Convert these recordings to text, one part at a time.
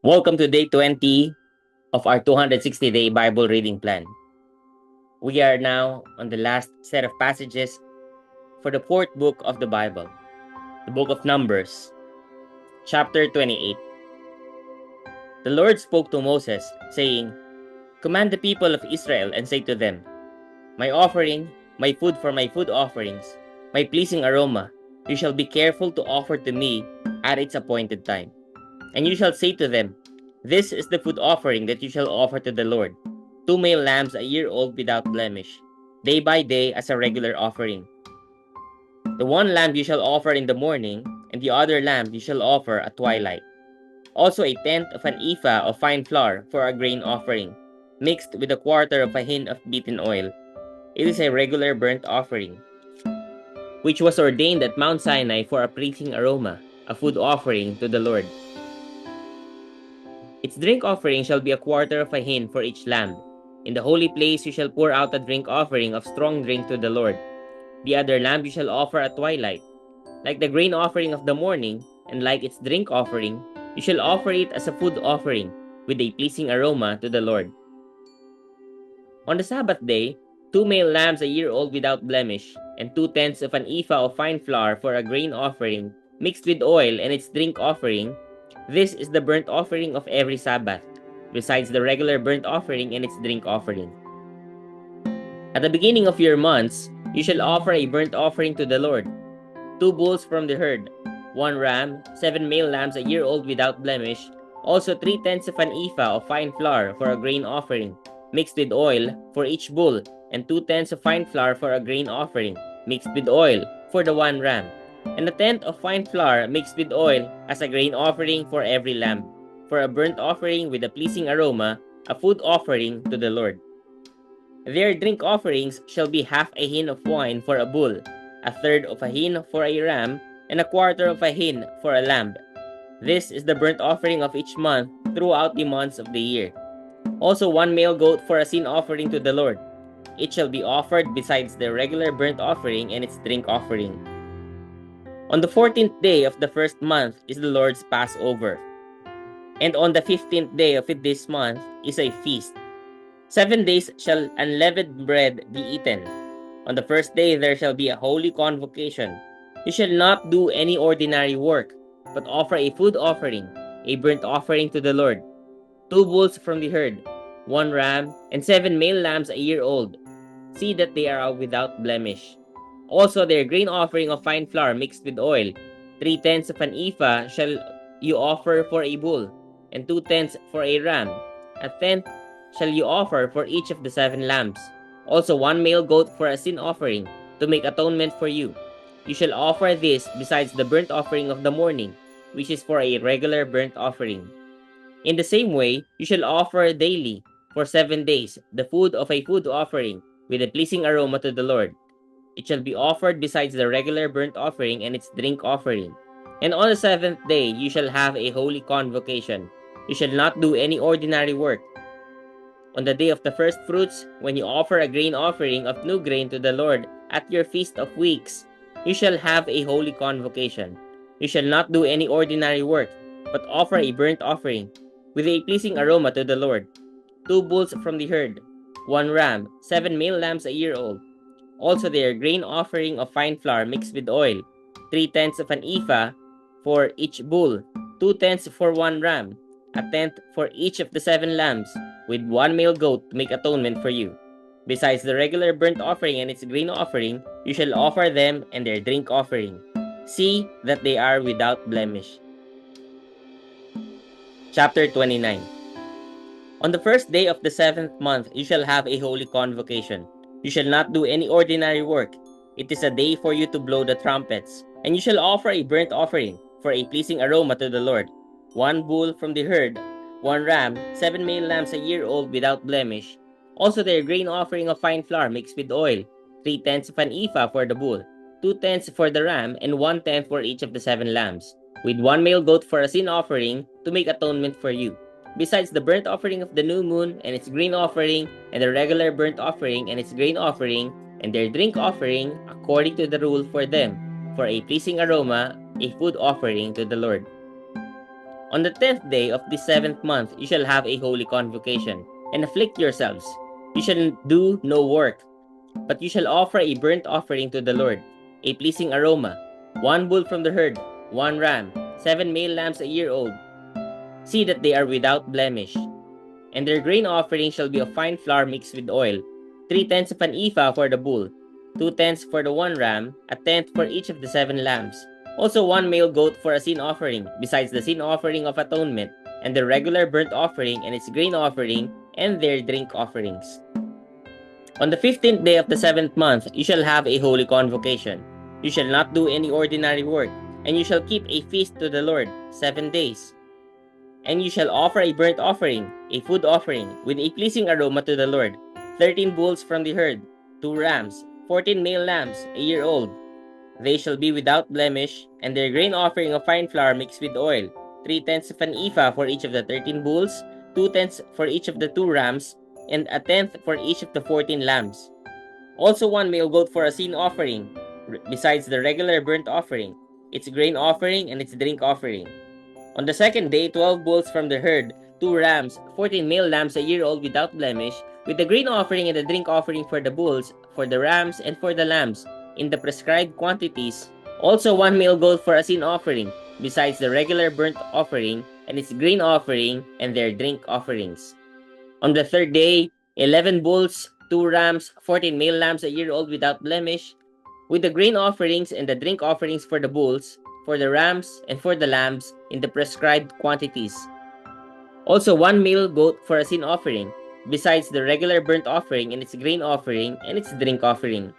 Welcome to day 20 of our 260-day Bible reading plan. We are now on the last set of passages for the fourth book of the Bible, the book of Numbers, chapter 28. The Lord spoke to Moses, saying, "Command the people of Israel and say to them, My offering, my food for my food offerings, my pleasing aroma, you shall be careful to offer to me at its appointed time. And you shall say to them, This is the food offering that you shall offer to the Lord, 2 male lambs a year old without blemish, day by day as a regular offering. The one lamb you shall offer in the morning, and the other lamb you shall offer at twilight. Also a tenth of an ephah of fine flour for a grain offering, mixed with a quarter of a hin of beaten oil. It is a regular burnt offering, which was ordained at Mount Sinai for a pleasing aroma, a food offering to the Lord. Its drink offering shall be a quarter of a hin for each lamb. In the holy place you shall pour out a drink offering of strong drink to the Lord. The other lamb you shall offer at twilight. Like the grain offering of the morning, and like its drink offering, you shall offer it as a food offering, with a pleasing aroma to the Lord. On the Sabbath day, 2 male lambs a year old without blemish, and 2/10 of an ephah of fine flour for a grain offering, mixed with oil and its drink offering. This is the burnt offering of every Sabbath, besides the regular burnt offering and its drink offering. At the beginning of your months, you shall offer a burnt offering to the Lord: 2 bulls from the herd, 1 ram, 7 male lambs a year old without blemish, also 3/10 of an ephah of fine flour for a grain offering, mixed with oil, for each bull, and 2/10 of fine flour for a grain offering, mixed with oil, for the 1 ram, and a tenth of fine flour mixed with oil as a grain offering for every lamb, for a burnt offering with a pleasing aroma, a food offering to the Lord. Their drink offerings shall be half a hin of wine for a bull, a third of a hin for a ram, and a quarter of a hin for a lamb. This is the burnt offering of each month throughout the months of the year. Also 1 male goat for a sin offering to the Lord. It shall be offered besides the regular burnt offering and its drink offering. On the 14th day of the first month is the Lord's Passover. And on the 15th day of this month is a feast. 7 days shall unleavened bread be eaten. On the first day there shall be a holy convocation. You shall not do any ordinary work, but offer a food offering, a burnt offering to the Lord: 2 bulls from the herd, 1 ram, and 7 male lambs a year old. See that they are without blemish. Also their grain offering of fine flour mixed with oil, 3/10 of an ephah shall you offer for a bull, and 2/10 for a ram. A tenth shall you offer for each of the 7 lambs. Also 1 male goat for a sin offering, to make atonement for you. You shall offer this besides the burnt offering of the morning, which is for a regular burnt offering. In the same way, you shall offer daily, for 7 days, the food of a food offering, with a pleasing aroma to the Lord. It shall be offered besides the regular burnt offering and its drink offering. And on the 7th day you shall have a holy convocation. You shall not do any ordinary work. On the day of the first fruits, when you offer a grain offering of new grain to the Lord at your feast of weeks, you shall have a holy convocation. You shall not do any ordinary work, but offer a burnt offering, with a pleasing aroma to the Lord: 2 bulls from the herd, 1 ram, 7 male lambs a year old. Also their grain offering of fine flour mixed with oil, 3/10 of an ephah for each bull, 2/10 for 1 ram, a tenth for each of the 7 lambs, with 1 male goat to make atonement for you. Besides the regular burnt offering and its grain offering, you shall offer them and their drink offering. See that they are without blemish. Chapter 29. On the first day of the 7th month you shall have a holy convocation. You shall not do any ordinary work. It is a day for you to blow the trumpets. And you shall offer a burnt offering, for a pleasing aroma to the Lord: 1 bull from the herd, 1 ram, 7 male lambs a year old without blemish. Also their grain offering of fine flour mixed with oil, 3/10 of an ephah for the bull, 2/10 for the ram, and 1/10 for each of the 7 lambs, with 1 male goat for a sin offering, to make atonement for you. Besides the burnt offering of the new moon and its grain offering, and the regular burnt offering and its grain offering, and their drink offering, according to the rule for them, for a pleasing aroma, a food offering to the Lord. On the 10th day of the 7th month, you shall have a holy convocation, and afflict yourselves. You shall do no work, but you shall offer a burnt offering to the Lord, a pleasing aroma, 1 bull from the herd, 1 ram, 7 male lambs a year old. See that they are without blemish. And their grain offering shall be of fine flour mixed with oil, 3/10 of an ephah for the bull, 2/10 for the 1 ram, a tenth for each of the 7 lambs. Also 1 male goat for a sin offering, besides the sin offering of atonement, and the regular burnt offering and its grain offering, and their drink offerings. On the 15th day of the 7th month, you shall have a holy convocation. You shall not do any ordinary work, and you shall keep a feast to the Lord 7 days. And you shall offer a burnt offering, a food offering, with a pleasing aroma to the Lord, 13 bulls from the herd, 2 rams, 14 male lambs, a year old. They shall be without blemish, and their grain offering of fine flour mixed with oil, 3/10 of an ephah for each of the 13 bulls, 2/10 for each of the 2 rams, and a tenth for each of the 14 lambs. Also 1 male goat for a sin offering, besides the regular burnt offering, its grain offering, and its drink offering. On the 2nd day, 12 bulls from the herd, 2 rams, 14 male lambs a year old without blemish, with the grain offering and the drink offering for the bulls, for the rams, and for the lambs, in the prescribed quantities. Also 1 male goat for a sin offering, besides the regular burnt offering, and its grain offering, and their drink offerings. On the 3rd day, 11 bulls, 2 rams, 14 male lambs a year old without blemish, with the grain offerings and the drink offerings for the bulls, for the rams, and for the lambs, in the prescribed quantities. Also 1 male goat for a sin offering, besides the regular burnt offering and its grain offering and its drink offering.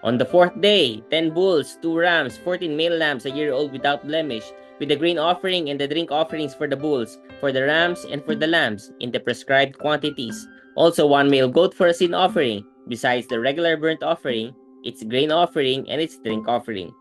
On the 4th day, 10 bulls, 2 rams, 14 male lambs a year old without blemish, with the grain offering and the drink offerings for the bulls, for the rams, and for the lambs, in the prescribed quantities. Also 1 male goat for a sin offering, besides the regular burnt offering, its grain offering, and its drink offering.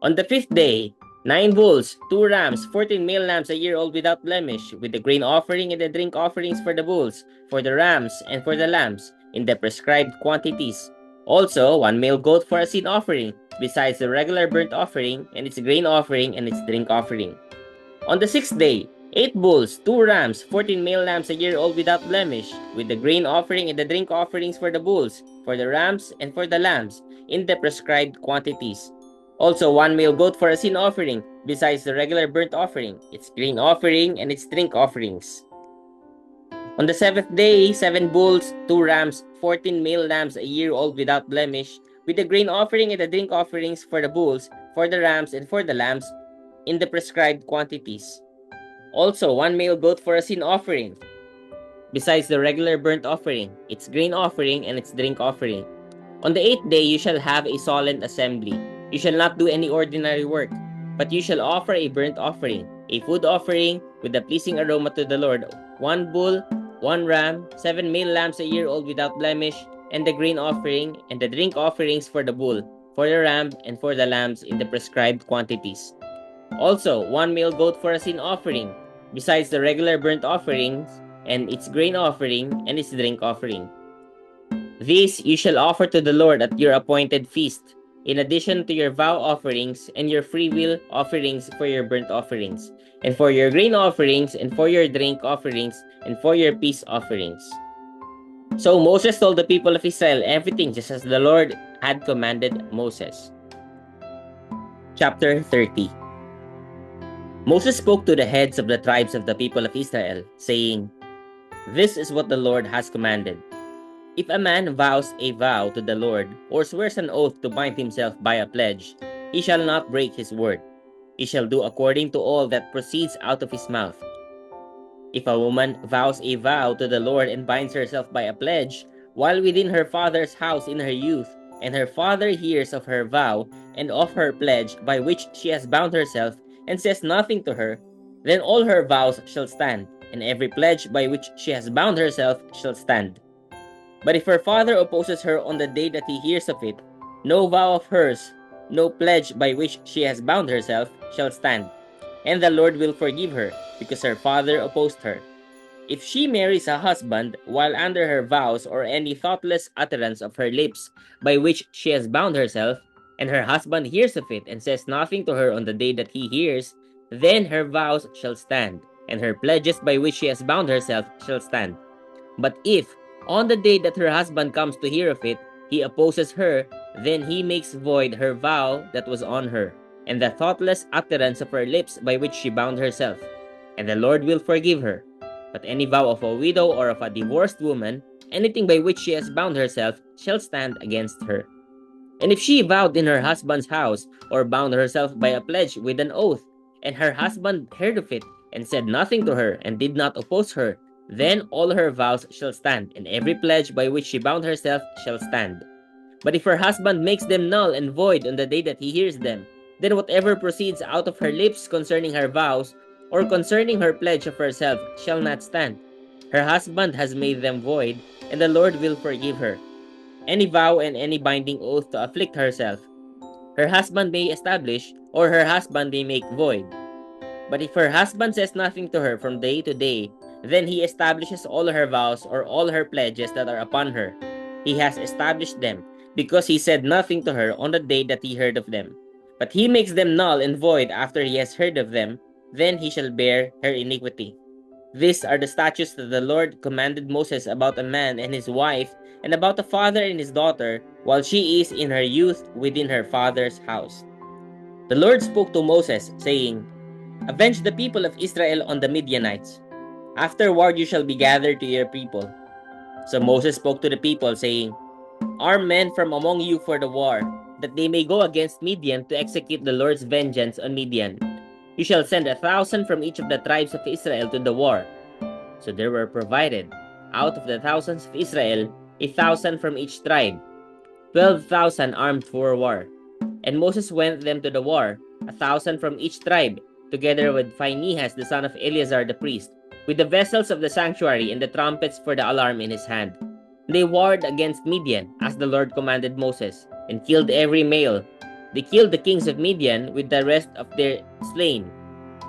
On the 5th day, 9 bulls, 2 rams, 14 male lambs a year old without blemish, with the grain offering and the drink offerings for the bulls, for the rams, and for the lambs, in the prescribed quantities. Also 1 male goat for a sin offering, besides the regular burnt offering, and its grain offering, and its drink offering. On the 6th day, 8 bulls, 2 rams, 14 male lambs a year old without blemish, with the grain offering and the drink offerings for the bulls, for the rams, and for the lambs, in the prescribed quantities. Also 1 male goat for a sin offering, besides the regular burnt offering, its grain offering, and its drink offerings. On the 7th day, 7 bulls, 2 rams, 14 male lambs a year old without blemish, with the grain offering and the drink offerings for the bulls, for the rams, and for the lambs, in the prescribed quantities. Also 1 male goat for a sin offering, besides the regular burnt offering, its grain offering, and its drink offering. On the 8th day you shall have a solemn assembly. You shall not do any ordinary work, but you shall offer a burnt offering, a food offering, with a pleasing aroma to the Lord, 1 bull, 1 ram, 7 male lambs a year old without blemish, and the grain offering, and the drink offerings for the bull, for the ram, and for the lambs, in the prescribed quantities. Also 1 male goat for a sin offering, besides the regular burnt offerings, and its grain offering, and its drink offering. These you shall offer to the Lord at your appointed feast, in addition to your vow offerings and your freewill offerings for your burnt offerings, and for your grain offerings, and for your drink offerings, and for your peace offerings. So Moses told the people of Israel everything just as the Lord had commanded Moses. Chapter 30. Moses spoke to the heads of the tribes of the people of Israel, saying, "This is what the Lord has commanded. If a man vows a vow to the Lord, or swears an oath to bind himself by a pledge, he shall not break his word. He shall do according to all that proceeds out of his mouth. If a woman vows a vow to the Lord and binds herself by a pledge, while within her father's house in her youth, and her father hears of her vow and of her pledge by which she has bound herself, and says nothing to her, then all her vows shall stand, and every pledge by which she has bound herself shall stand. But if her father opposes her on the day that he hears of it, no vow of hers, no pledge by which she has bound herself shall stand, and the Lord will forgive her, because her father opposed her. If she marries a husband while under her vows, or any thoughtless utterance of her lips by which she has bound herself, and her husband hears of it and says nothing to her on the day that he hears, then her vows shall stand, and her pledges by which she has bound herself shall stand. But if, on the day that her husband comes to hear of it, he opposes her, then he makes void her vow that was on her, and the thoughtless utterance of her lips by which she bound herself, and the Lord will forgive her. But any vow of a widow or of a divorced woman, anything by which she has bound herself, shall stand against her. And if she vowed in her husband's house, or bound herself by a pledge with an oath, and her husband heard of it, and said nothing to her, and did not oppose her, then all her vows shall stand, and every pledge by which she bound herself shall stand. But if her husband makes them null and void on the day that he hears them, then whatever proceeds out of her lips concerning her vows, or concerning her pledge of herself, shall not stand. Her husband has made them void, and the Lord will forgive her. Any vow and any binding oath to afflict herself, her husband may establish, or her husband may make void. But if her husband says nothing to her from day to day, then he establishes all her vows or all her pledges that are upon her. He has established them, because he said nothing to her on the day that he heard of them. But he makes them null and void after he has heard of them, then he shall bear her iniquity. These are the statutes that the Lord commanded Moses about a man and his wife, and about a father and his daughter, while she is in her youth within her father's house. The Lord spoke to Moses, saying, Avenge the people of Israel on the Midianites. Afterward you shall be gathered to your people. So Moses spoke to the people, saying, Arm men from among you for the war, that they may go against Midian to execute the Lord's vengeance on Midian. You shall send 1,000 from each of the tribes of Israel to the war. So there were provided, out of the thousands of Israel, 1,000 from each tribe, 12,000 armed for war. And Moses went them to the war, 1,000 from each tribe, together with Phinehas the son of Eleazar the priest, with the vessels of the sanctuary and the trumpets for the alarm in his hand. They warred against Midian, as the Lord commanded Moses, and killed every male. They killed the kings of Midian with the rest of their slain,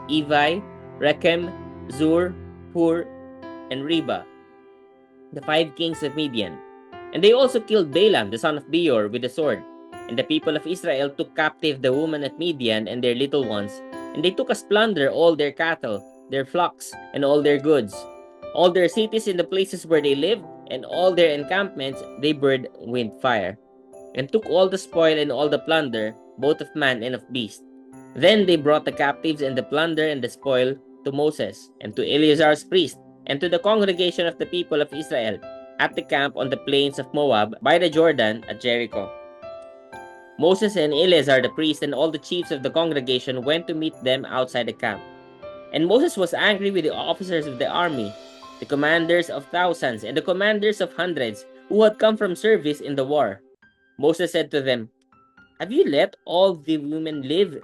Evi, Rechem, Zur, Hur, and Reba, the 5 kings of Midian. And they also killed Balaam the son of Beor with the sword. And the people of Israel took captive the women of Midian and their little ones, and they took as plunder all their cattle, their flocks, and all their goods, all their cities in the places where they lived, and all their encampments they burned with fire, and took all the spoil and all the plunder, both of man and of beast. Then they brought the captives and the plunder and the spoil to Moses, and to Eleazar's priest, and to the congregation of the people of Israel, at the camp on the plains of Moab by the Jordan at Jericho. Moses and Eleazar the priest and all the chiefs of the congregation went to meet them outside the camp. And Moses was angry with the officers of the army, the commanders of thousands and the commanders of hundreds, who had come from service in the war. Moses said to them, Have you let all the women live?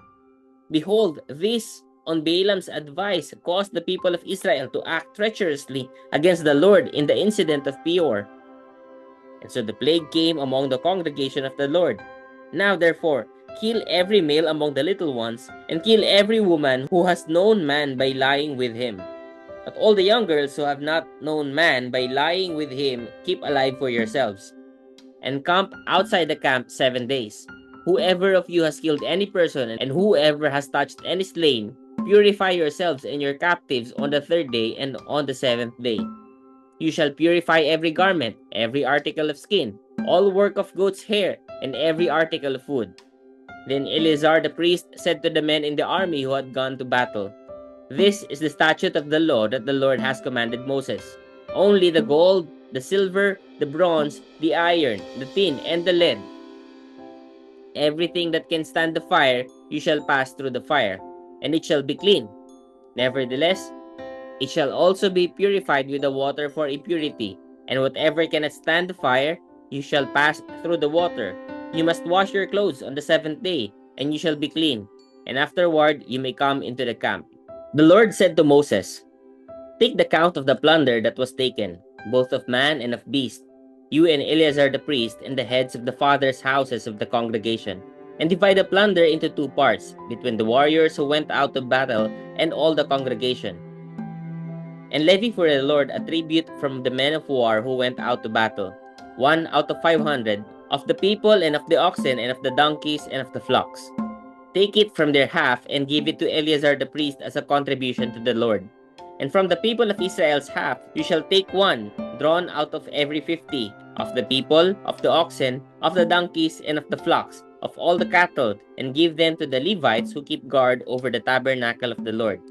Behold, this, on Balaam's advice, caused the people of Israel to act treacherously against the Lord in the incident of Peor. And so the plague came among the congregation of the Lord. Now therefore, kill every male among the little ones, and kill every woman who has known man by lying with him. But all the young girls who have not known man by lying with him, keep alive for yourselves. And camp outside the camp 7 days. Whoever of you has killed any person, and whoever has touched any slain, purify yourselves and your captives on the 3rd day and on the 7th day. You shall purify every garment, every article of skin, all work of goat's hair, and every article of wood. Then Eleazar the priest said to the men in the army who had gone to battle, This is the statute of the law that the Lord has commanded Moses. Only the gold, the silver, the bronze, the iron, the tin, and the lead, everything that can stand the fire, you shall pass through the fire, and it shall be clean. Nevertheless, it shall also be purified with the water for impurity, and whatever cannot stand the fire, you shall pass through the water. You must wash your clothes on the 7th day, and you shall be clean, and afterward you may come into the camp. The Lord said to Moses, Take the count of the plunder that was taken, both of man and of beast, you and Eleazar the priest, and the heads of the fathers' houses of the congregation, and divide the plunder into 2 parts, between the warriors who went out to battle and all the congregation. And levy for the Lord a tribute from the men of war who went out to battle, 1 out of 500, of the people and of the oxen and of the donkeys and of the flocks. Take it from their half and give it to Eleazar the priest as a contribution to the Lord. And from the people of Israel's half, you shall take one, drawn out of every 50, of the people, of the oxen, of the donkeys, and of the flocks, of all the cattle, and give them to the Levites who keep guard over the tabernacle of the Lord.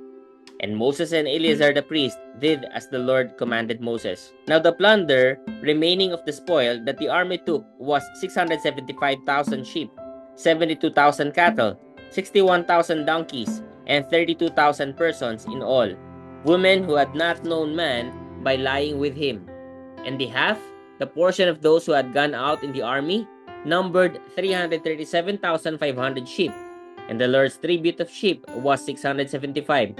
And Moses and Eleazar the priest did as the Lord commanded Moses. Now the plunder remaining of the spoil that the army took was 675,000 sheep, 72,000 cattle, 61,000 donkeys, and 32,000 persons in all, women who had not known man, by lying with him. And the half, the portion of those who had gone out in the army, numbered 337,500 sheep, and the Lord's tribute of sheep was 675.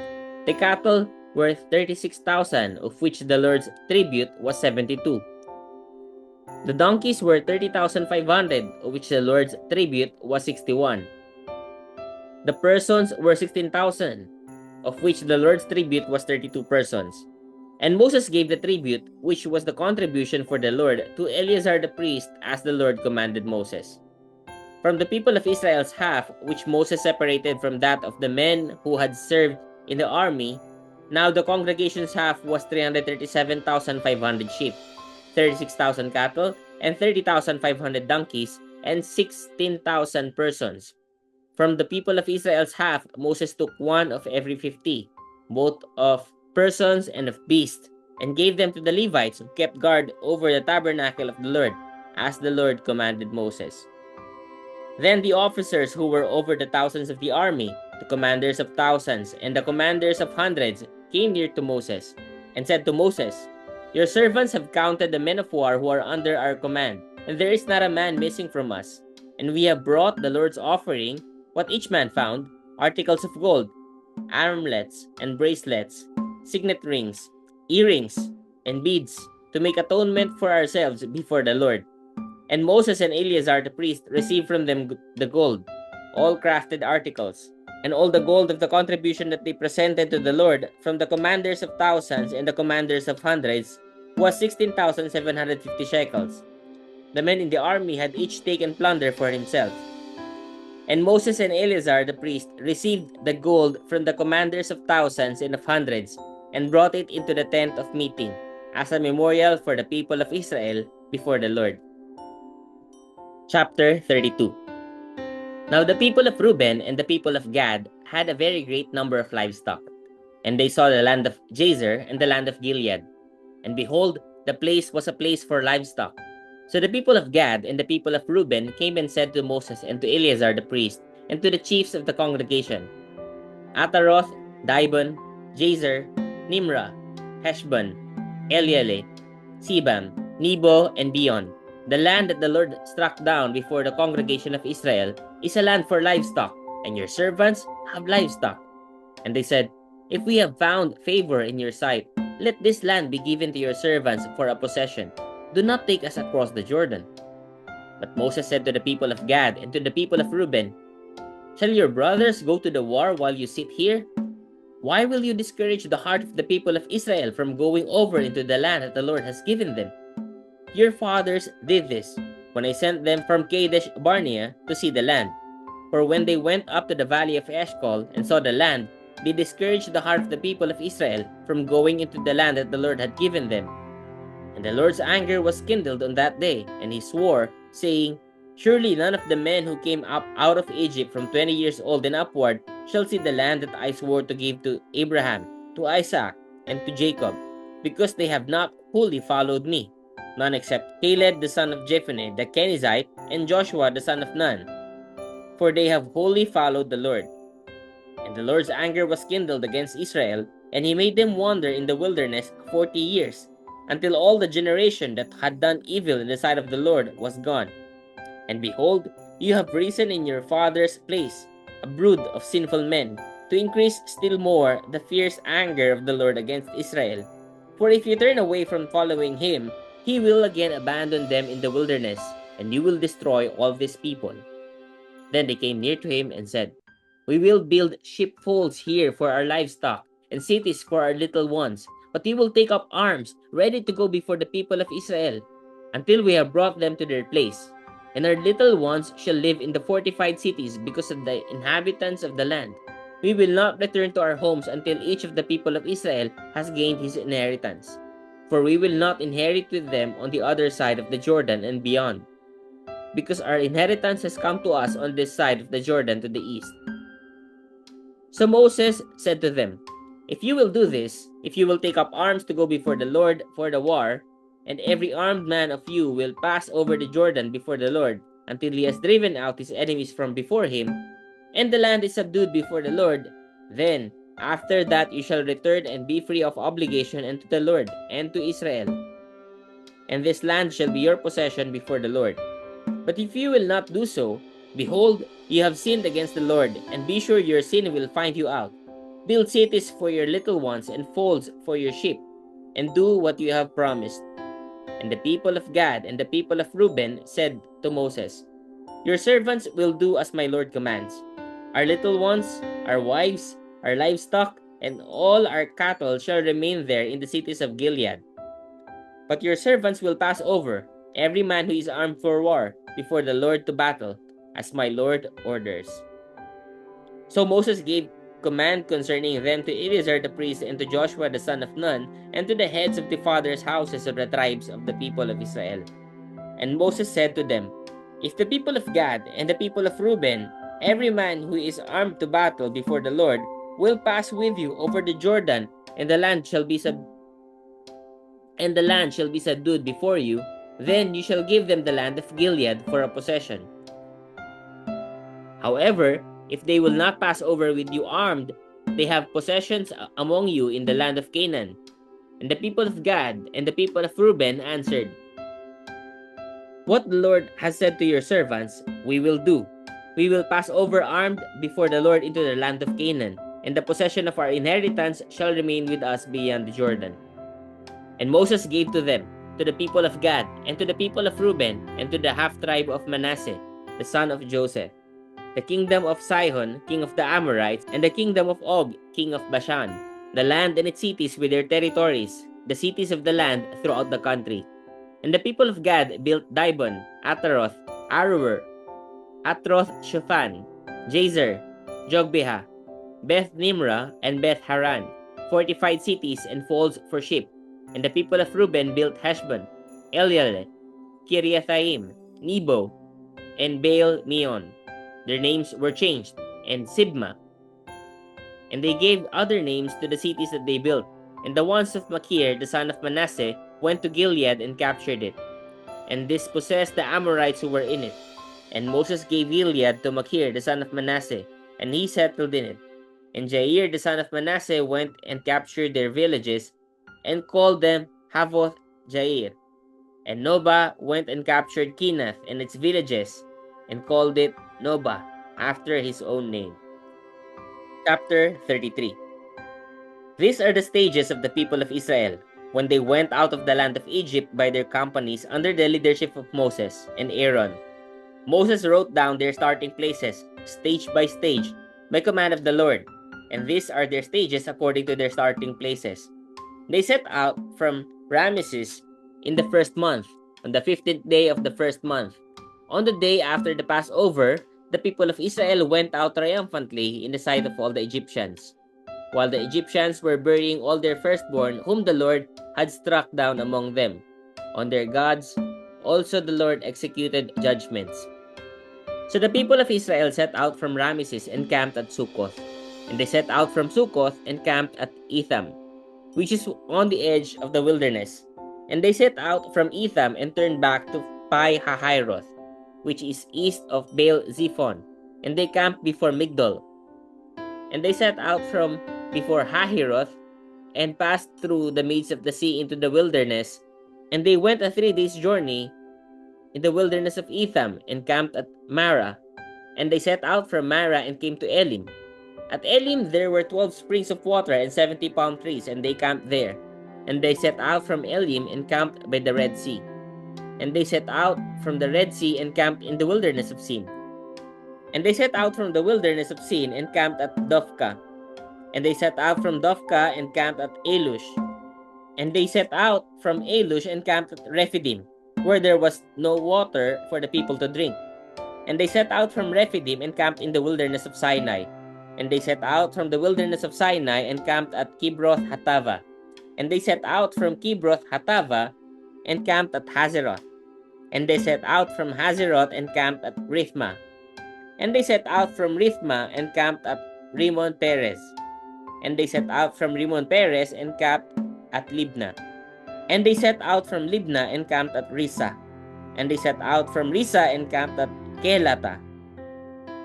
The cattle were 36,000, of which the Lord's tribute was 72. The donkeys were 30,500, of which the Lord's tribute was 61. The persons were 16,000, of which the Lord's tribute was 32 persons. And Moses gave the tribute, which was the contribution for the Lord, to Eleazar the priest, as the Lord commanded Moses. From the people of Israel's half, which Moses separated from that of the men who had served in the army, now the congregation's half was 337,500 sheep, 36,000 cattle, and 30,500 donkeys, and 16,000 persons. From the people of Israel's half, Moses took one of every 50, both of persons and of beasts, and gave them to the Levites who kept guard over the tabernacle of the Lord, as the Lord commanded Moses. Then the officers who were over the thousands of the army, the commanders of thousands, and the commanders of hundreds, came near to Moses, and said to Moses, "Your servants have counted the men of war who are under our command, and there is not a man missing from us. And we have brought the Lord's offering, what each man found, articles of gold, armlets and bracelets, signet rings, earrings, and beads, to make atonement for ourselves before the Lord." And Moses and Eleazar the priest received from them the gold, all crafted articles, and all the gold of the contribution that they presented to the Lord from the commanders of thousands and the commanders of hundreds was 16,750 shekels. The men in the army had each taken plunder for himself. And Moses and Eleazar the priest received the gold from the commanders of thousands and of hundreds, and brought it into the tent of meeting, as a memorial for the people of Israel before the Lord. Chapter 32. Now the people of Reuben and the people of Gad had a very great number of livestock, and they saw the land of Jazer and the land of Gilead. And behold, the place was a place for livestock. So the people of Gad and the people of Reuben came and said to Moses and to Eleazar the priest, and to the chiefs of the congregation, Ataroth, Dibon, Jazer, Nimrah, Heshbon, Eleale, Sebam, Nebo, and Beon. The land that the Lord struck down before the congregation of Israel is a land for livestock, and your servants have livestock. And they said, "If we have found favor in your sight, let this land be given to your servants for a possession. Do not take us across the Jordan." But Moses said to the people of Gad and to the people of Reuben, "Shall your brothers go to the war while you sit here? Why will you discourage the heart of the people of Israel from going over into the land that the Lord has given them? Your fathers did this when I sent them from Kadesh Barnea to see the land. For when they went up to the valley of Eshcol and saw the land, they discouraged the heart of the people of Israel from going into the land that the Lord had given them. And the Lord's anger was kindled on that day, and he swore, saying, Surely none of the men who came up out of Egypt from 20 years old and upward shall see the land that I swore to give to Abraham, to Isaac, and to Jacob, because they have not wholly followed me. None except Caleb the son of Jephunneh the Kenizzite, and Joshua the son of Nun, for they have wholly followed the Lord. And the Lord's anger was kindled against Israel, and he made them wander in the wilderness 40 years, until all the generation that had done evil in the sight of the Lord was gone. And behold, you have risen in your father's place, a brood of sinful men, to increase still more the fierce anger of the Lord against Israel. For if you turn away from following him, he will again abandon them in the wilderness, and you will destroy all these people. Then they came near to him and said, We will build sheepfolds here for our livestock, and cities for our little ones, but we will take up arms, ready to go before the people of Israel, until we have brought them to their place. and our little ones shall live in the fortified cities because of the inhabitants of the land. We will not return to our homes until each of the people of Israel has gained his inheritance. For we will not inherit with them on the other side of the Jordan and beyond, because our inheritance has come to us on this side of the Jordan to the east. So Moses said to them, if you will do this, if you will take up arms to go before the Lord for the war, and every armed man of you will pass over the Jordan before the Lord until he has driven out his enemies from before him, and the land is subdued before the Lord, then after that you shall return and be free of obligation unto the Lord and to Israel. And this land shall be your possession before the Lord. But if you will not do so, behold, you have sinned against the Lord, and be sure your sin will find you out. Build cities for your little ones and folds for your sheep, and do what you have promised. And the people of Gad and the people of Reuben said to Moses, your servants will do as my Lord commands. Our little ones, our wives, our livestock, and all our cattle shall remain there in the cities of Gilead. But your servants will pass over, every man who is armed for war, before the Lord to battle, as my Lord orders. So Moses gave command concerning them to Eleazar the priest and to Joshua the son of Nun, and to the heads of the fathers' houses of the tribes of the people of Israel. And Moses said to them, if the people of Gad and the people of Reuben, every man who is armed to battle before the Lord, will pass with you over the Jordan, and the land shall be subdued before you, then you shall give them the land of Gilead for a possession. However, if they will not pass over with you armed, they have possessions among you in the land of Canaan. And the people of Gad and the people of Reuben answered, what the Lord has said to your servants, we will do. We will pass over armed before the Lord into the land of Canaan, and the possession of our inheritance shall remain with us beyond the Jordan. And Moses gave to them, to the people of Gad, and to the people of Reuben, and to the half-tribe of Manasseh, the son of Joseph, the kingdom of Sihon, king of the Amorites, and the kingdom of Og, king of Bashan, the land and its cities with their territories, the cities of the land throughout the country. And the people of Gad built Dibon, Ataroth, Aroer, Atroth-Shaphan, Jazer, Jogbeha, Beth Nimrah, and Beth Haran, fortified cities and folds for sheep. And the people of Reuben built Heshbon, Elealeh, Kiriathaim, Nebo, and Baal Meon. Their names were changed, and Sibmah. And they gave other names to the cities that they built. And the ones of Machir, the son of Manasseh, went to Gilead and captured it. And dispossessed the Amorites who were in it. And Moses gave Gilead to Machir, the son of Manasseh, and he settled in it. And Jair, the son of Manasseh, went and captured their villages, and called them Havoth Jair. And Noba went and captured Kenath and its villages, and called it Noba, after his own name. Chapter 33. These are the stages of the people of Israel, when they went out of the land of Egypt by their companies under the leadership of Moses and Aaron. Moses wrote down their starting places, stage by stage, by command of the Lord, and these are their stages according to their starting places. They set out from Ramesses in the first month, on the 15th day of the first month. On the day after the Passover, the people of Israel went out triumphantly in the sight of all the Egyptians, while the Egyptians were burying all their firstborn whom the Lord had struck down among them. On their gods also the Lord executed judgments. So the people of Israel set out from Ramesses and camped at Succoth. And they set out from Succoth and camped at Etham, which is on the edge of the wilderness. And they set out from Etham and turned back to Pi-hahiroth, which is east of Baal-zephon, and they camped before Migdol. And they set out from before Hahiroth, and passed through the midst of the sea into the wilderness, and they went a 3 days' journey in the wilderness of Etham, and camped at Marah. And they set out from Marah and came to Elim. At Elim there were 12 springs of water and 70 palm trees, and they camped there. And they set out from Elim and camped by the Red Sea. And they set out from the Red Sea and camped in the wilderness of Sin. And they set out from the wilderness of Sin and camped at Dophka. And they set out from Dophka and camped at Elush. And they set out from Elush and camped at Rephidim, where there was no water for the people to drink. And they set out from Rephidim and camped in the wilderness of Sinai. And they set out from the wilderness of Sinai and camped at Kibroth Hatava. And they set out from Kibroth Hatava and camped at Hazeroth. And they set out from Hazeroth and camped at Rithma. And they set out from Rithma and camped at Rimon Perez. And they set out from Rimon Perez and camped at Libna. And they set out from Libna and camped at Risa. And they set out from Risa and camped at Kehelata.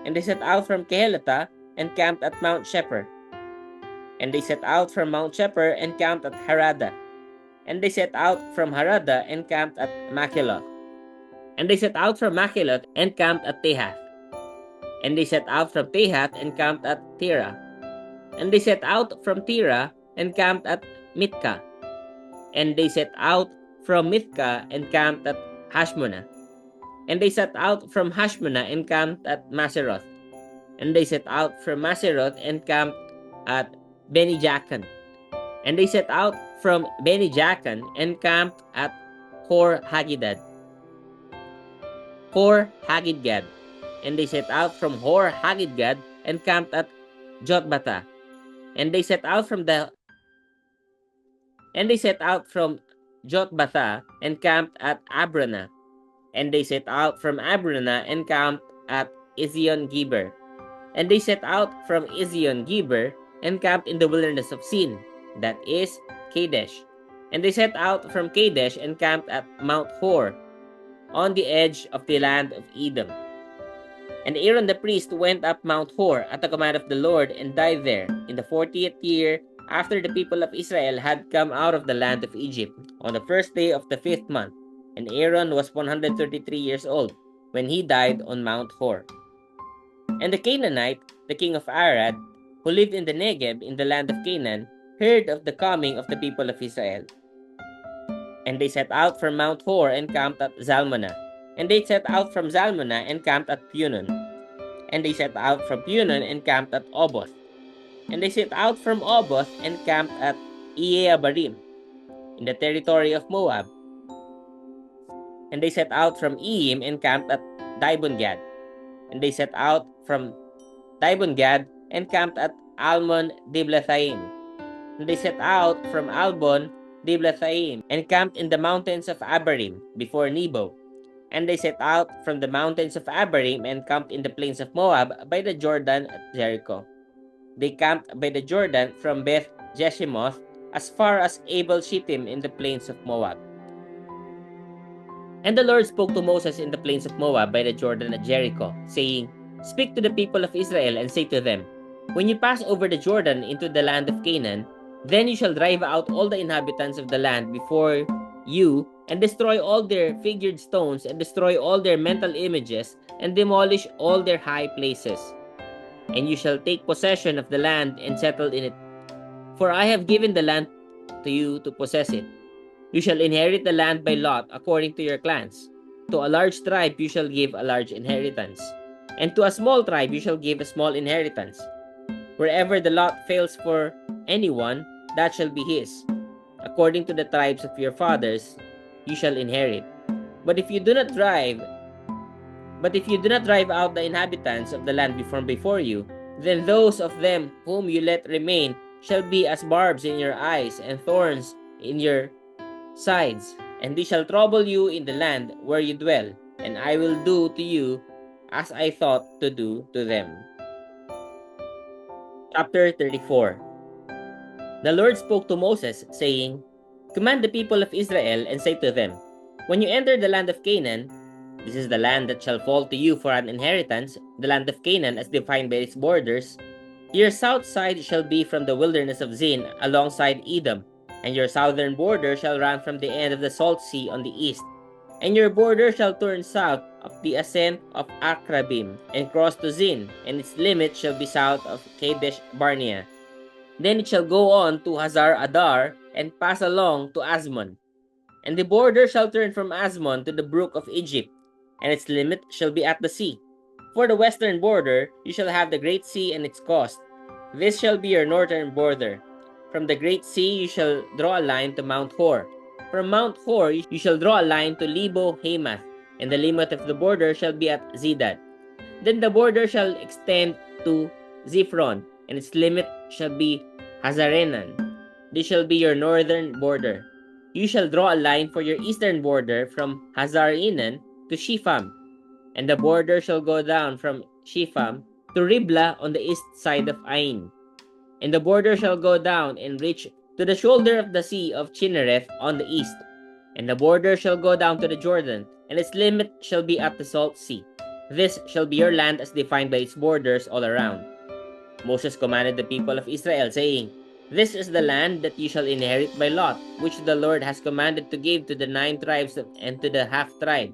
And they set out from Kehelata and camped at Mount Sheper. And they set out from Mount Sheper and camped at Harada. And they set out from Harada and camped at Makheloth. And they set out from Makheloth and camped at Tehath. And they set out from Tehath and camped at Tira. And they set out from Tira and camped at Mitka. And they set out from Mitka and camped at Hashmona. And they set out from Hashmona and camped at Maseroth. And they set out from Maseroth and camped at Beni-Jaakan. And they set out from Beni-Jaakan and camped at Hor-Haggidgad. And they set out from Hor-Haggidgad and camped at Jotbatha. And they set out from Jotbatha and camped at Abrana. And they set out from Abrana and camped at Ezion-Geber. And they set out from Ezion-Geber and camped in the wilderness of Sin, that is, Kadesh. And they set out from Kadesh and camped at Mount Hor, on the edge of the land of Edom. And Aaron the priest went up Mount Hor at the command of the Lord and died there in the 40th year after the people of Israel had come out of the land of Egypt, on the first day of the 5th month. And Aaron was 133 years old when he died on Mount Hor. And the Canaanite, the king of Arad, who lived in the Negeb in the land of Canaan, heard of the coming of the people of Israel. And they set out from Mount Hor and camped at Zalmunna. And they set out from Zalmunna and camped at Punon. And they set out from Punon and camped at Oboth. And they set out from Oboth and camped at Iyeabarim, in the territory of Moab. And they set out from Iyim and camped at Dibon-Gad. And they set out from Dibon-Gad and camped at Almon-Diblathaim. And they set out from Albon-Diblathaim and camped in the mountains of Abarim before Nebo. And they set out from the mountains of Abarim and camped in the plains of Moab by the Jordan at Jericho. They camped by the Jordan from Beth Jeshimoth as far as Abel Shittim in the plains of Moab. And the Lord spoke to Moses in the plains of Moab by the Jordan at Jericho, saying, "Speak to the people of Israel and say to them, when you pass over the Jordan into the land of Canaan, then you shall drive out all the inhabitants of the land before you, and destroy all their figured stones, and destroy all their mental images, and demolish all their high places. And you shall take possession of the land and settle in it. For I have given the land to you to possess it. You shall inherit the land by lot according to your clans. To a large tribe you shall give a large inheritance, and to a small tribe you shall give a small inheritance. Wherever the lot fails for anyone, that shall be his. According to the tribes of your fathers, you shall inherit. But if you do not drive out the inhabitants of the land before you, then those of them whom you let remain shall be as barbs in your eyes and thorns in your sides, and they shall trouble you in the land where you dwell, and I will do to you as I thought to do to them." Chapter 34. The Lord spoke to Moses, saying, "Command the people of Israel and say to them, when you enter the land of Canaan, this is the land that shall fall to you for an inheritance, the land of Canaan as defined by its borders. Your south side shall be from the wilderness of Zin alongside Edom, and your southern border shall run from the end of the Salt Sea on the east. And your border shall turn south of the ascent of Akrabim, and cross to Zin, and its limit shall be south of Kadesh Barnea. Then it shall go on to Hazar Adar, and pass along to Asmon. And the border shall turn from Asmon to the brook of Egypt, and its limit shall be at the sea. For the western border you shall have the great sea and its coast. This shall be your northern border. From the great sea you shall draw a line to Mount Hor. From Mount Hor you shall draw a line to Lebo Hamath, and the limit of the border shall be at Zedad. Then the border shall extend to Ziphron, and its limit shall be Hazarenan. This shall be your northern border. You shall draw a line for your eastern border from Hazarenan to Shepham, and the border shall go down from Shepham to Riblah on the east side of Ain. And the border shall go down and reach to the shoulder of the sea of Chinnereth on the east. And the border shall go down to the Jordan, and its limit shall be at the salt sea. This shall be your land as defined by its borders all around. Moses commanded the people of Israel, saying, This is the land that ye shall inherit by lot, which the Lord has commanded to give to the 9 tribes and to the half-tribe.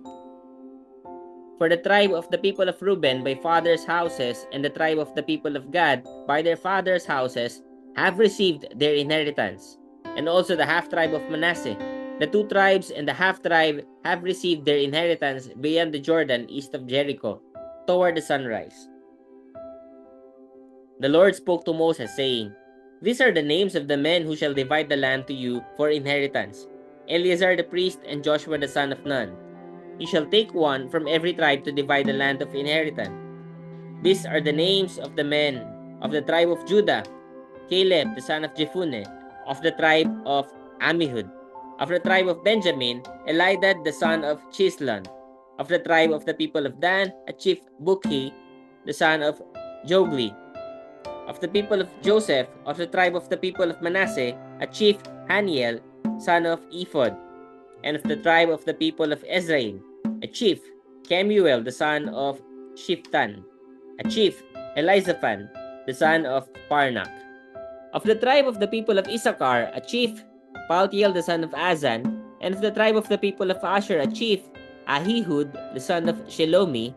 For the tribe of the people of Reuben by fathers' houses, and the tribe of the people of Gad by their fathers' houses, have received their inheritance, and also the half-tribe of Manasseh. The 2 tribes and the half-tribe have received their inheritance beyond the Jordan east of Jericho, toward the sunrise. The Lord spoke to Moses, saying, These are the names of the men who shall divide the land to you for inheritance: Eleazar the priest and Joshua the son of Nun. You shall take one from every tribe to divide the land of inheritance. These are the names of the men of the tribe of Judah: Caleb the son of Jephunneh, of the tribe of Ammihud; of the tribe of Benjamin, Elidad the son of Chislon; of the tribe of the people of Dan, a chief Bukki the son of Jogli; of the people of Joseph, of the tribe of the people of Manasseh, a chief Haniel son of Ephod; and of the tribe of the people of Ezraim, a chief Kemuel the son of Shiftan, a chief Elizaphan the son of Parnak; of the tribe of the people of Issachar, a chief Paltiel the son of Azan; and of the tribe of the people of Asher, a chief Ahihud the son of Shelomi;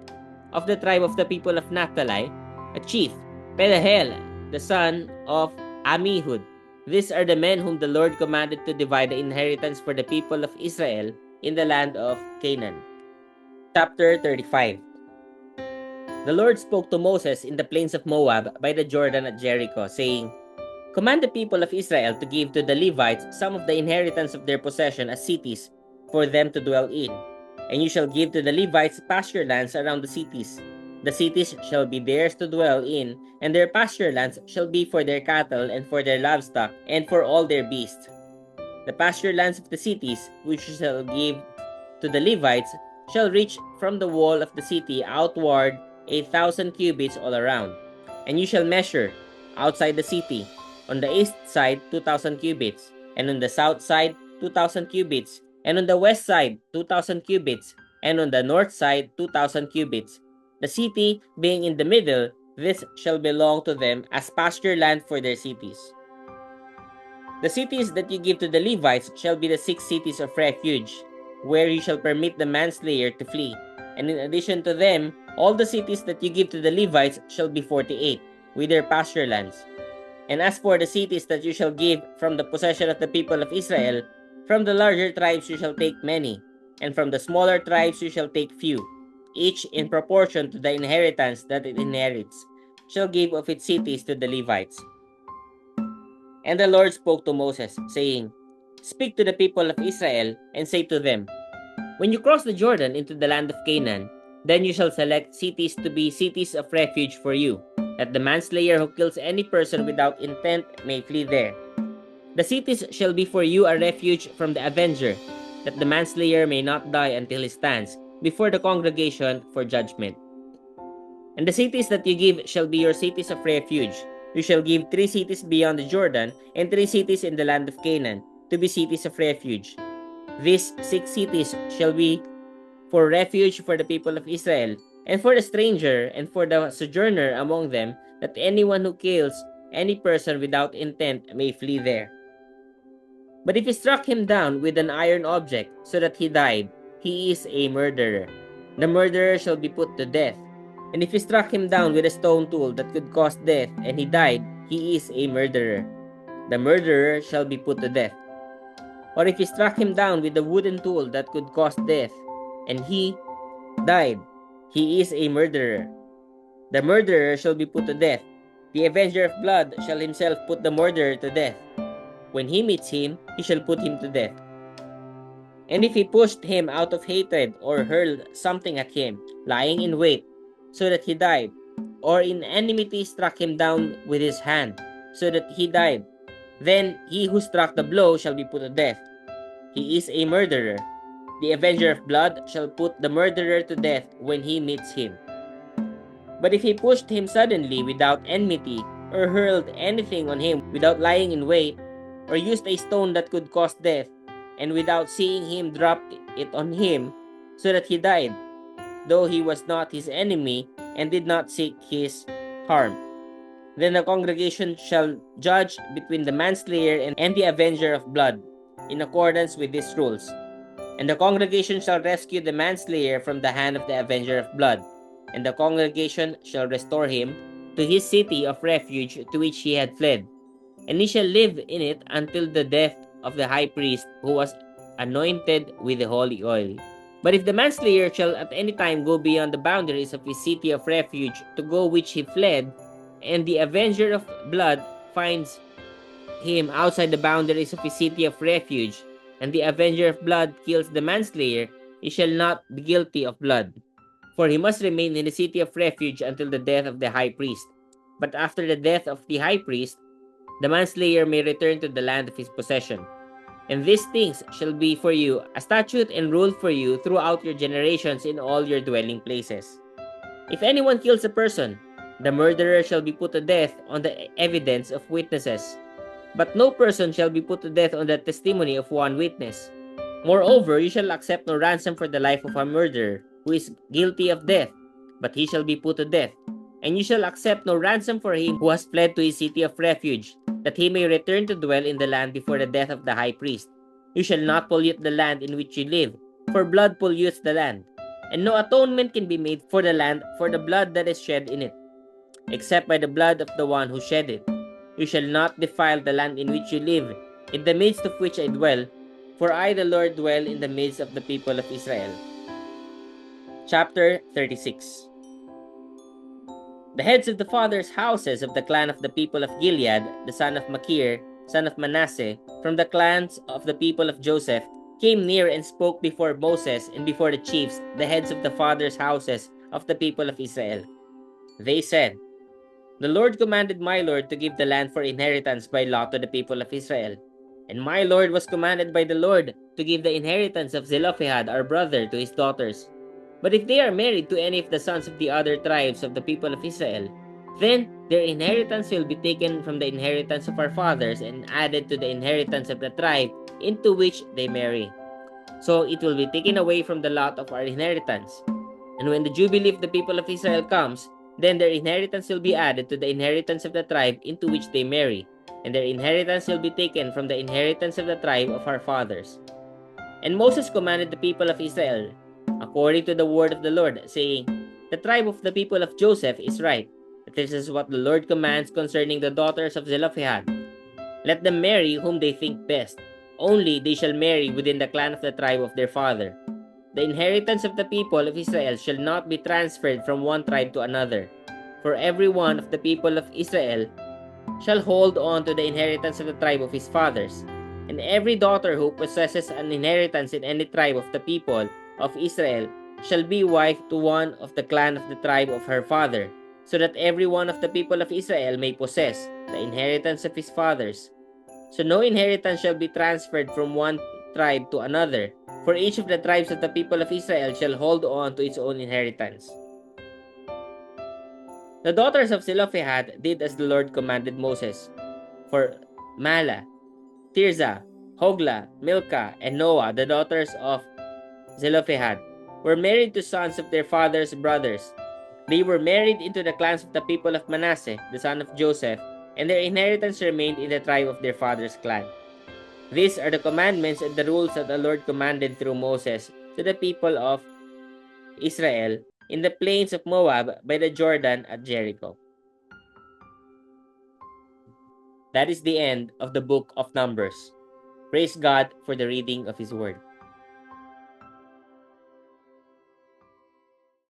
of the tribe of the people of Naphtali, a chief Pedahel the son of Ammihud. These are the men whom the Lord commanded to divide the inheritance for the people of Israel in the land of Canaan. Chapter 35. The Lord spoke to Moses in the plains of Moab by the Jordan at Jericho, saying, Command the people of Israel to give to the Levites some of the inheritance of their possession as cities for them to dwell in. And you shall give to the Levites pasture lands around the cities. The cities shall be theirs to dwell in, and their pasture lands shall be for their cattle and for their livestock and for all their beasts. The pasture lands of the cities, which you shall give to the Levites, shall reach from the wall of the city outward 1,000 cubits all around. And you shall measure outside the city, on the east side 2,000 cubits, and on the south side 2,000 cubits, and on the west side 2,000 cubits, and on the north side 2,000 cubits. The city being in the middle, this shall belong to them as pasture land for their cities. The cities that you give to the Levites shall be the 6 cities of refuge, where you shall permit the manslayer to flee. And in addition to them, all the cities that you give to the Levites shall be 48, with their pasture lands. And as for the cities that you shall give from the possession of the people of Israel, from the larger tribes you shall take many, and from the smaller tribes you shall take few, each in proportion to the inheritance that it inherits, shall give of its cities to the Levites. And the Lord spoke to Moses, saying, Speak to the people of Israel, and say to them, When you cross the Jordan into the land of Canaan, then you shall select cities to be cities of refuge for you, that the manslayer who kills any person without intent may flee there. The cities shall be for you a refuge from the avenger, that the manslayer may not die until he stands before the congregation for judgment. And the cities that you give shall be your cities of refuge. You shall give 3 cities beyond the Jordan, and 3 cities in the land of Canaan, to be cities of refuge. These 6 cities shall be for refuge for the people of Israel, and for the stranger, and for the sojourner among them, that anyone who kills any person without intent may flee there. But if he struck him down with an iron object, so that he died, he is a murderer. The murderer shall be put to death. And if he struck him down with a stone tool that could cause death, and he died, he is a murderer. The murderer shall be put to death. Or if he struck him down with a wooden tool that could cause death, and he died, he is a murderer. The murderer shall be put to death. The avenger of blood shall himself put the murderer to death. When he meets him, he shall put him to death. And if he pushed him out of hatred or hurled something at him, lying in wait, so that he died, or in enmity struck him down with his hand, so that he died, then he who struck the blow shall be put to death. He is a murderer. The avenger of blood shall put the murderer to death when he meets him. But if he pushed him suddenly without enmity, or hurled anything on him without lying in wait, or used a stone that could cause death, and without seeing him dropped it on him, so that he died, though he was not his enemy, and did not seek his harm, then the congregation shall judge between the manslayer and the avenger of blood, in accordance with these rules. And the congregation shall rescue the manslayer from the hand of the avenger of blood, and the congregation shall restore him to his city of refuge to which he had fled, and he shall live in it until the death of the high priest who was anointed with the holy oil. But if the manslayer shall at any time go beyond the boundaries of his city of refuge to go which he fled, and the avenger of blood finds him outside the boundaries of his city of refuge, and the avenger of blood kills the manslayer, he shall not be guilty of blood. For he must remain in the city of refuge until the death of the high priest. But after the death of the high priest, the manslayer may return to the land of his possession. And these things shall be for you a statute and rule for you throughout your generations in all your dwelling places. If anyone kills a person, the murderer shall be put to death on the evidence of witnesses. But no person shall be put to death on the testimony of one witness. Moreover, you shall accept no ransom for the life of a murderer who is guilty of death, but he shall be put to death. And you shall accept no ransom for him who has fled to his city of refuge, that he may return to dwell in the land before the death of the high priest. You shall not pollute the land in which you live, for blood pollutes the land. And no atonement can be made for the land for the blood that is shed in it, except by the blood of the one who shed it. You shall not defile the land in which you live, in the midst of which I dwell, for I the Lord dwell in the midst of the people of Israel. Chapter 36. The heads of the fathers' houses of the clan of the people of Gilead, the son of Machir, son of Manasseh, from the clans of the people of Joseph, came near and spoke before Moses and before the chiefs, the heads of the fathers' houses of the people of Israel. They said, The Lord commanded my Lord to give the land for inheritance by lot to the people of Israel. And my Lord was commanded by the Lord to give the inheritance of Zelophehad our brother to his daughters. But if they are married to any of the sons of the other tribes of the people of Israel, then their inheritance will be taken from the inheritance of our fathers and added to the inheritance of the tribe into which they marry. So it will be taken away from the lot of our inheritance. And when the jubilee of the people of Israel comes, then their inheritance will be added to the inheritance of the tribe into which they marry, and their inheritance will be taken from the inheritance of the tribe of our fathers. And Moses commanded the people of Israel, according to the word of the Lord, saying, The tribe of the people of Joseph is right. This is what the Lord commands concerning the daughters of Zelophehad. Let them marry whom they think best. Only they shall marry within the clan of the tribe of their father. The inheritance of the people of Israel shall not be transferred from one tribe to another, for every one of the people of Israel shall hold on to the inheritance of the tribe of his fathers. And every daughter who possesses an inheritance in any tribe of the people of Israel shall be wife to one of the clan of the tribe of her father, so that every one of the people of Israel may possess the inheritance of his fathers. So no inheritance shall be transferred from one tribe to another, for each of the tribes of the people of Israel shall hold on to its own inheritance. The daughters of Zelophehad did as the Lord commanded Moses. For Mahlah, Tirzah, Hoglah, Milcah, and Noah, the daughters of Zelophehad, were married to sons of their father's brothers. They were married into the clans of the people of Manasseh, the son of Joseph, and their inheritance remained in the tribe of their father's clan. These are the commandments and the rules that the Lord commanded through Moses to the people of Israel in the plains of Moab by the Jordan at Jericho. That is the end of the book of Numbers. Praise God for the reading of His Word.